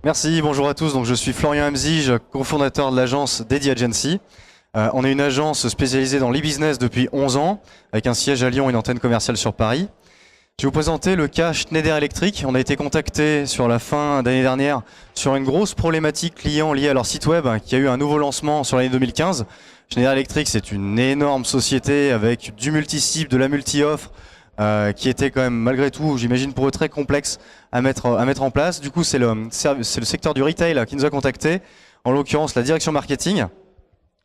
Merci, bonjour à tous. Donc, je suis Florian Hamzige, cofondateur de l'agence Dedi Agency. On est une agence spécialisée dans l'e-business depuis 11 ans, avec un siège à Lyon et une antenne commerciale sur Paris. Je vais vous présenter le cas Schneider Electric. On a été contacté sur la fin d'année dernière sur une grosse problématique client liée à leur site web qui a eu un nouveau lancement sur l'année 2015. Schneider Electric, c'est une énorme société avec du multi-cible, de la multi-offre, qui était quand même malgré tout, j'imagine pour eux, très complexe à mettre en place. Du coup, c'est le secteur du retail qui nous a contactés, en l'occurrence la direction marketing.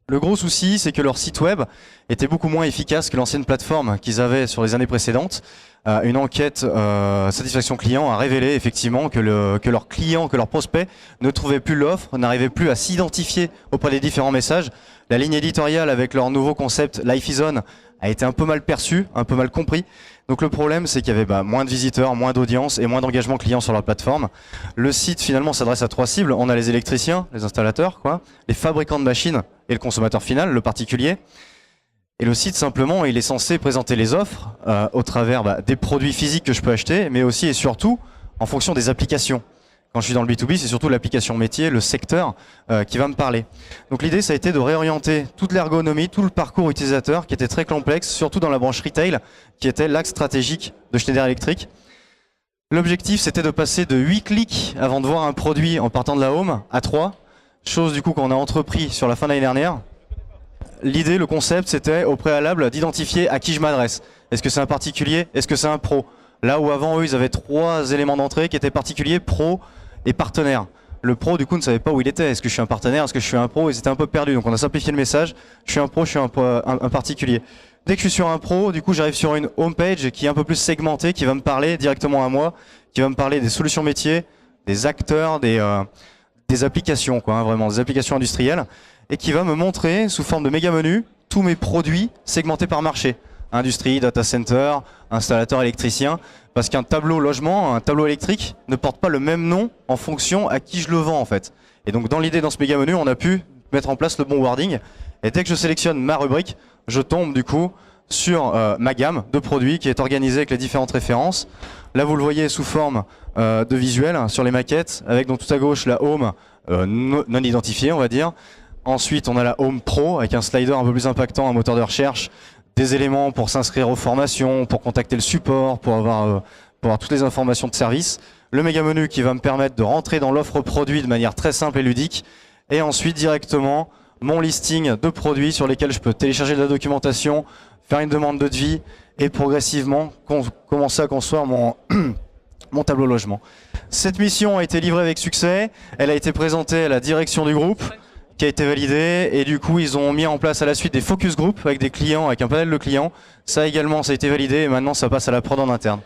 Le gros souci, c'est que leur site web était beaucoup moins efficace que l'ancienne plateforme qu'ils avaient sur les années précédentes. Une enquête satisfaction client a révélé effectivement que leurs clients, que leurs prospects ne trouvaient plus l'offre, n'arrivaient plus à s'identifier auprès des différents messages. La ligne éditoriale avec leur nouveau concept Life is On a été un peu mal perçue, un peu mal compris. Donc le problème, c'est qu'il y avait moins de visiteurs, moins d'audience et moins d'engagement client sur leur plateforme. Le site finalement s'adresse à trois cibles. On a les électriciens, les installateurs, les fabricants de machines et le consommateur final, le particulier. Et le site, simplement, il est censé présenter les offres au travers des produits physiques que je peux acheter, mais aussi et surtout en fonction des applications. Quand je suis dans le B2B, c'est surtout l'application métier, le secteur qui va me parler. Donc l'idée, ça a été de réorienter toute l'ergonomie, tout le parcours utilisateur qui était très complexe, surtout dans la branche retail, qui était l'axe stratégique de Schneider Electric. L'objectif, c'était de passer de 8 clics avant de voir un produit en partant de la home à 3, chose du coup qu'on a entrepris sur la fin de l'année dernière. L'idée, le concept, c'était au préalable d'identifier à qui je m'adresse. Est-ce que c'est un particulier? Est-ce que c'est un pro? Là où avant, eux, ils avaient 3 éléments d'entrée qui étaient particuliers, pro et partenaire. Le pro, du coup, ne savait pas où il était. Est-ce que je suis un partenaire? Est-ce que je suis un pro? Ils étaient un peu perdus. Donc on a simplifié le message. Je suis un pro, je suis un particulier. Dès que je suis sur un pro, du coup, j'arrive sur une homepage qui est un peu plus segmentée, qui va me parler directement à moi, qui va me parler des solutions métiers, des acteurs, des applications, vraiment, des applications industrielles, et qui va me montrer, sous forme de méga menu, tous mes produits segmentés par marché. Industrie, data center, installateur, électricien, parce qu'un tableau logement, un tableau électrique ne porte pas le même nom en fonction à qui je le vends en fait. Et donc dans l'idée, dans ce méga menu, on a pu mettre en place le bon wording, et dès que je sélectionne ma rubrique, je tombe du coup sur ma gamme de produits qui est organisée avec les différentes références. Là vous le voyez sous forme de visuel sur les maquettes, avec donc tout à gauche la home non identifiée on va dire. Ensuite on a la home pro avec un slider un peu plus impactant, un moteur de recherche, des éléments pour s'inscrire aux formations, pour contacter le support, pour avoir toutes les informations de service. Le méga menu qui va me permettre de rentrer dans l'offre produit de manière très simple et ludique. Et ensuite directement mon listing de produits sur lesquels je peux télécharger de la documentation, faire une demande de devis et progressivement commencer à construire mon tableau logement. Cette mission a été livrée avec succès. Elle a été présentée à la direction du groupe, qui a été validé, et du coup ils ont mis en place à la suite des focus group avec des clients, avec un panel de clients. Ça également, ça a été validé et maintenant ça passe à la prod en interne.